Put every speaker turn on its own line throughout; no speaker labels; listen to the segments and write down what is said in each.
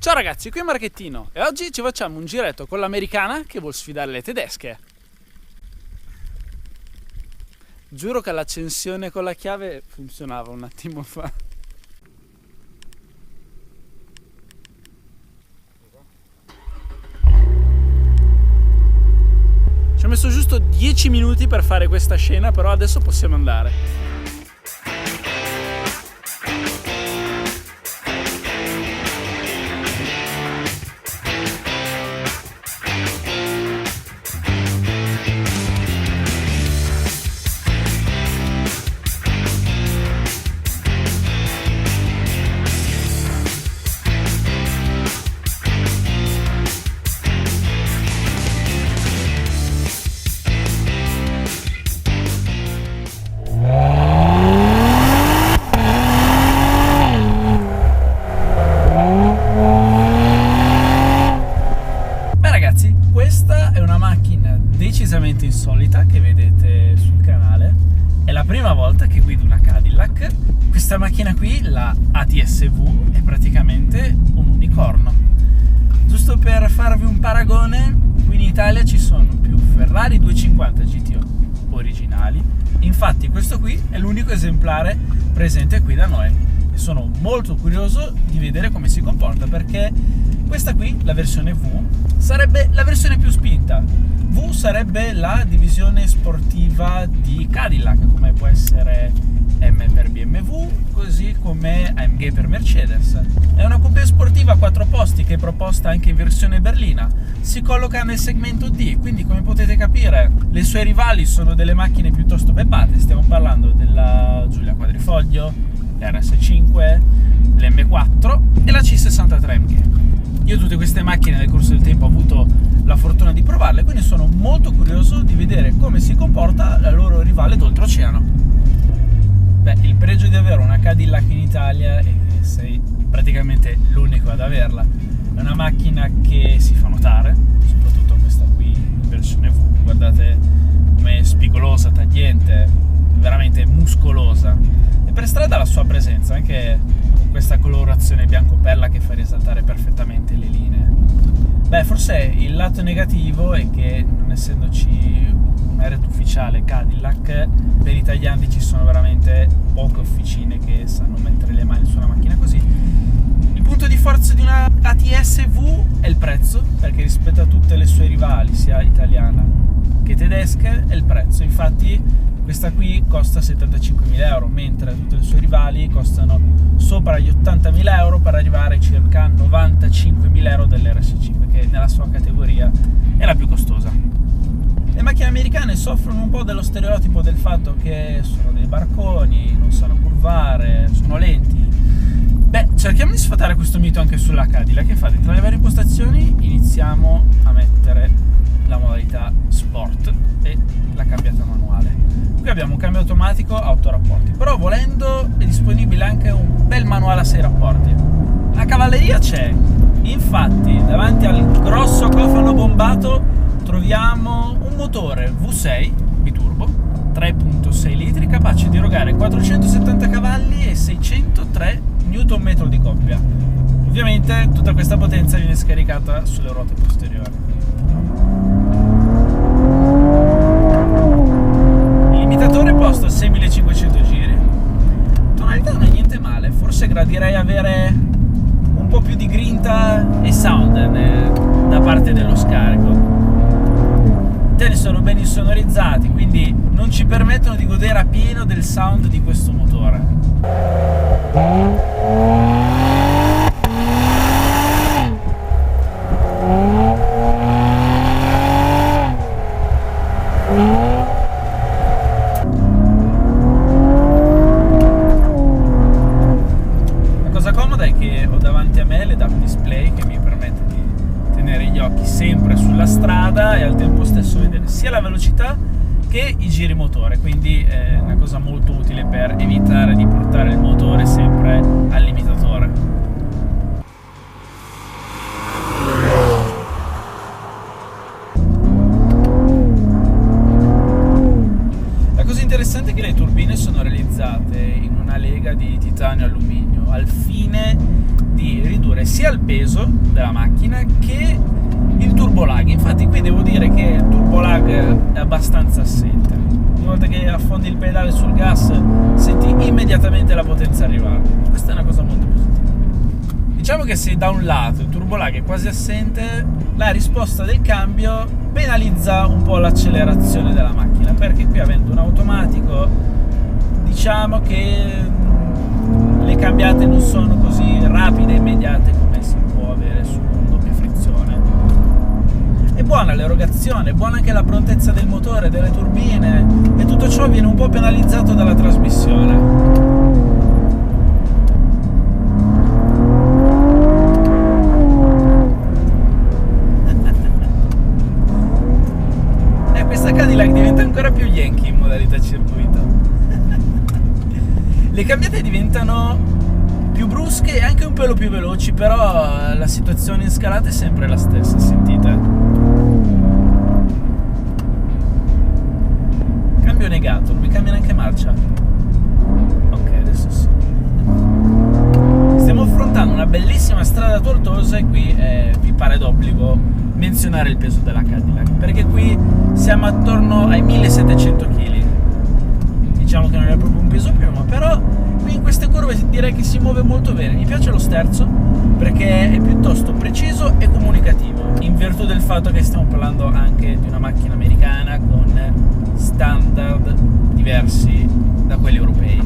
Ciao ragazzi, qui è Marchettino e oggi ci facciamo un giretto con l'americana che vuol sfidare le tedesche. Giuro che l'accensione con la chiave funzionava un attimo fa. Ci ho messo giusto 10 minuti per fare questa scena, però adesso possiamo andare. Questa è una macchina decisamente insolita che vedete sul canale. È la prima volta che guido una Cadillac. Questa macchina qui, la ATS-V, è praticamente un unicorno. Giusto per farvi un paragone, qui in Italia ci sono più Ferrari 250 GTO originali. Infatti questo qui è l'unico esemplare presente qui da noi e sono molto curioso di vedere come si comporta, perché questa qui, la versione V, sarebbe la versione più spinta. V sarebbe la divisione sportiva di Cadillac, come può essere M per BMW, così come AMG per Mercedes. È una coupé sportiva a 4 posti che è proposta anche in versione berlina. Si colloca nel segmento D, quindi come potete capire le sue rivali sono delle macchine piuttosto pepate. Stiamo parlando della Giulia Quadrifoglio, l'RS5, l'M4 e la C63 AMG. Io tutte queste macchine nel corso del tempo ho avuto la fortuna di provarle, quindi sono molto curioso di vedere come si comporta la loro rivale d'oltreoceano. Beh, il pregio di avere una Cadillac in Italia è che sei praticamente l'unico ad averla. È una macchina che si fa notare, soprattutto questa qui in versione V. Guardate come è spigolosa, tagliente, veramente muscolosa. E per strada la sua presenza, anche con questa colorazione bianco-perla che fa risaltare perfettamente le linee. Beh, forse il lato negativo è che, non essendoci una rete ufficiale Cadillac, per i taglianti ci sono veramente poche officine che sanno mettere le mani su una macchina così. Il punto di forza di una ATS-V è il prezzo, perché rispetto a tutte le sue rivali, sia italiana che tedesche, è il prezzo. Infatti questa qui costa 75.000 euro, mentre tutte le sue rivali costano sopra gli 80.000 euro per arrivare a circa 95.000 euro dell'RS5, che nella sua categoria è la più costosa. Le macchine americane soffrono un po' dello stereotipo del fatto che sono dei barconi, non sanno curvare, sono lenti. Beh, cerchiamo di sfatare questo mito anche sulla Cadillac. Infatti, tra le varie impostazioni iniziamo a mettere la modalità Sport e la cambiata manuale. Qui abbiamo un cambio automatico a 8 rapporti, però volendo è disponibile anche un bel manuale a 6 rapporti. La cavalleria c'è, infatti davanti al grosso cofano bombato troviamo un motore V6 biturbo 3.6 litri capace di erogare 470 cavalli e 603 Nm di coppia. Ovviamente tutta questa potenza viene scaricata sulle ruote posteriori. Limitatore posto a 6500 giri. Tonalità non è niente male, forse gradirei avere un po' più di grinta e sound da parte dello scarico. I teni sono ben insonorizzati, quindi non ci permettono di godere appieno del sound di questo motore. La cosa comoda è che ho davanti a me l'head-up display che mi permette di tenere gli occhi sempre sulla strada e al tempo stesso vedere sia la velocità che i giri motore, quindi è una cosa molto utile per evitare di portare il motore sempre al limitatore. La cosa interessante è che le turbine sono realizzate in una lega di titanio e alluminio al fine di ridurre sia il peso della macchina che il turbolag. Infatti qui devo dire che il turbolag è abbastanza assente. Una volta che affondi il pedale sul gas senti immediatamente la potenza arrivare. Questa è una cosa molto positiva. Diciamo che se da un lato il turbolag è quasi assente, la risposta del cambio penalizza un po' l'accelerazione della macchina, perché qui, avendo un automatico, diciamo che le cambiate non sono così rapide e immediate come si può avere su doppia frizione. È buona l'erogazione, è buona anche la prontezza del motore, delle turbine, e tutto ciò viene un po' penalizzato dalla trasmissione. Questa Cadillac diventa ancora più Yankee in modalità circuito. Le cambiate diventano più brusche e anche un pelo più veloci, però la situazione in scalata è sempre la stessa, sentite? Cambio negato, non mi cambia neanche marcia. Ok, adesso sì. Stiamo affrontando una bellissima strada tortuosa e qui mi pare d'obbligo menzionare il peso della Cadillac, perché qui siamo attorno ai 1700 kg. Diciamo che non è proprio un peso piuma, però qui in queste curve direi che si muove molto bene. Mi piace lo sterzo perché è piuttosto preciso e comunicativo, in virtù del fatto che stiamo parlando anche di una macchina americana con standard diversi da quelli europei.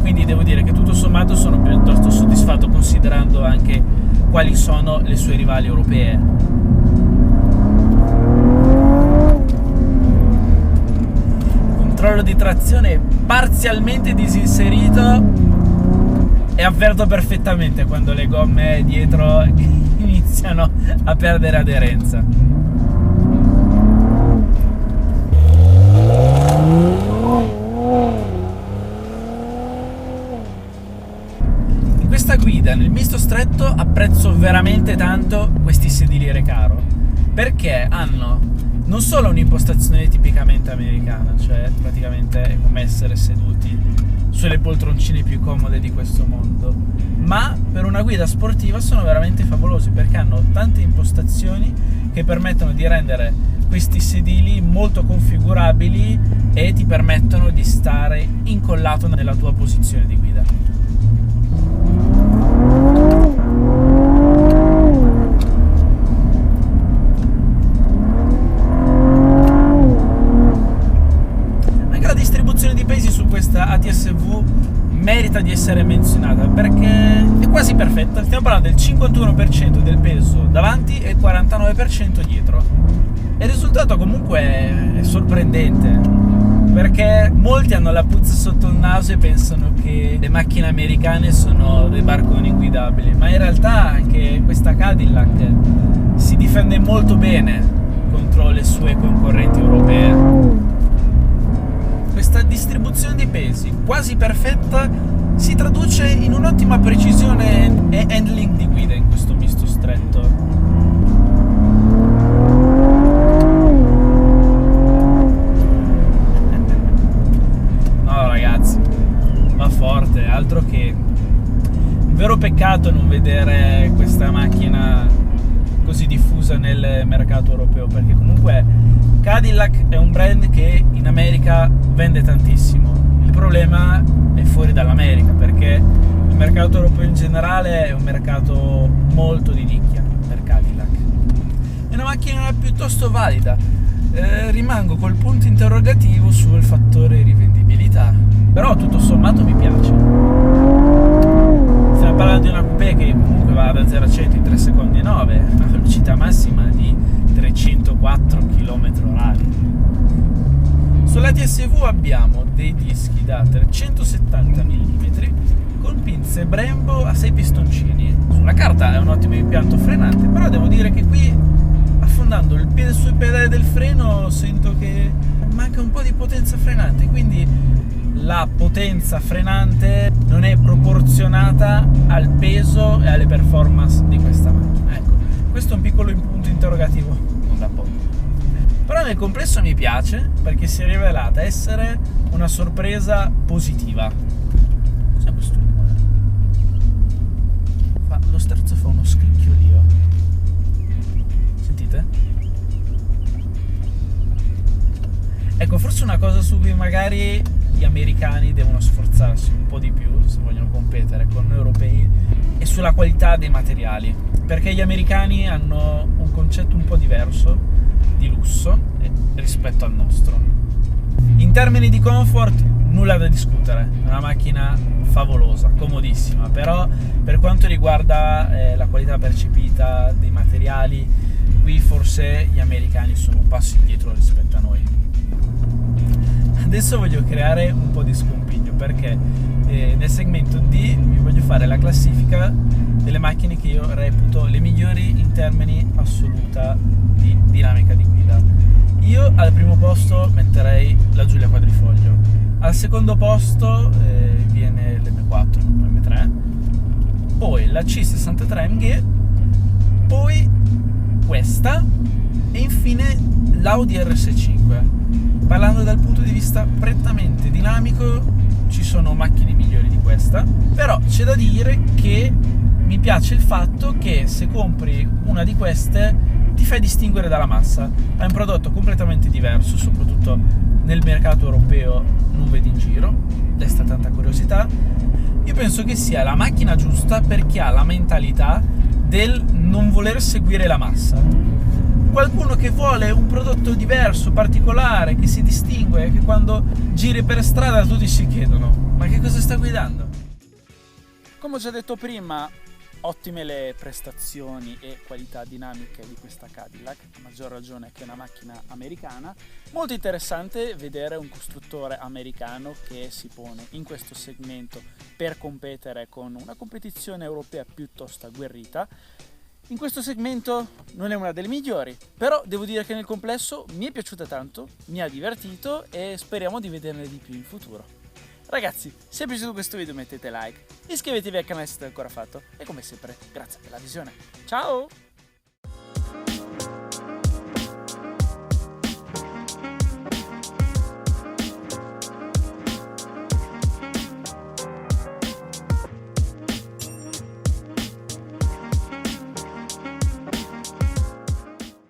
Quindi devo dire che tutto sommato sono piuttosto soddisfatto, considerando anche quali sono le sue rivali europee. Controllo di trazione parzialmente disinserito e avverto perfettamente quando le gomme dietro iniziano a perdere aderenza. In questa guida nel misto stretto apprezzo veramente tanto questi sedili recaro, perché hanno non solo un'impostazione tipicamente americana, cioè praticamente è come essere seduti sulle poltroncine più comode di questo mondo, ma per una guida sportiva sono veramente favolosi, perché hanno tante impostazioni che permettono di rendere questi sedili molto configurabili e ti permettono di stare incollato nella tua posizione di guida. Di pesi su questa ATS-V merita di essere menzionata perché è quasi perfetta. Stiamo parlando del 51% del peso davanti e il 49% dietro, e il risultato comunque è sorprendente, perché molti hanno la puzza sotto il naso e pensano che le macchine americane sono dei barconi inguidabili, ma in realtà anche questa Cadillac si difende molto bene contro le sue concorrenti europee. Questa distribuzione di pesi quasi perfetta si traduce in un'ottima precisione e handling di guida in questo misto stretto. No ragazzi, va forte, altro che. Un vero peccato non vedere questa macchina così diffusa nel mercato europeo, perché comunque Cadillac è un brand che in America vende tantissimo. Il problema è fuori dall'America, perché il mercato europeo in generale è un mercato molto di nicchia per Cadillac. È una macchina piuttosto valida. Rimango col punto interrogativo sul fattore rivendibilità, però tutto sommato mi piace. Stiamo parlando di una coupé che comunque va da 0 a 100 in 3 secondi e 9, a una velocità massima di 304 km/h. Sulla TSV abbiamo dei dischi da 370 mm con pinze Brembo a 6 pistoncini. Sulla carta è un ottimo impianto frenante, però devo dire che qui, affondando il piede sul pedale del freno, sento che manca un po' di potenza frenante, quindi la potenza frenante non è proporzionata al peso e alle performance di questa macchina. Ecco, questo è un piccolo punto interrogativo, non da poco. Però nel complesso mi piace, perché si è rivelata essere una sorpresa positiva. Cos'è questo rumore? Lo sterzo fa uno scatto. magari gli americani devono sforzarsi un po' di più se vogliono competere con noi europei e sulla qualità dei materiali, perché gli americani hanno un concetto un po' diverso di lusso rispetto al nostro. In termini di comfort nulla da discutere, è una macchina favolosa, comodissima, però per quanto riguarda la qualità percepita dei materiali, qui forse gli americani sono un passo indietro rispetto a noi. Adesso voglio creare un po' di scompiglio, perché nel segmento D vi voglio fare la classifica delle macchine che io reputo le migliori in termini assoluta di dinamica di guida. Io al primo posto metterei la Giulia Quadrifoglio, al secondo posto viene l'M4, l'M3, poi la C63 MG, poi questa e infine l'Audi RS5. Parlando dal punto di vista prettamente dinamico, ci sono macchine migliori di questa, però c'è da dire che mi piace il fatto che se compri una di queste ti fai distinguere dalla massa. È un prodotto completamente diverso, soprattutto nel mercato europeo non vedi in giro, desta tanta curiosità. Io penso che sia la macchina giusta per chi ha la mentalità del non voler seguire la massa. Qualcuno che vuole un prodotto diverso, particolare, che si distingue, che quando giri per strada tutti si chiedono: ma che cosa sta guidando? Come ho già detto prima, ottime le prestazioni e qualità dinamiche di questa Cadillac, a maggior ragione che è una macchina americana. Molto interessante vedere un costruttore americano che si pone in questo segmento per competere con una competizione europea piuttosto agguerrita. In questo segmento non è una delle migliori, però devo dire che nel complesso mi è piaciuta tanto, mi ha divertito e speriamo di vederne di più in futuro. Ragazzi, se è piaciuto questo video mettete like, iscrivetevi al canale se non l'avete ancora fatto e come sempre grazie per la visione. Ciao!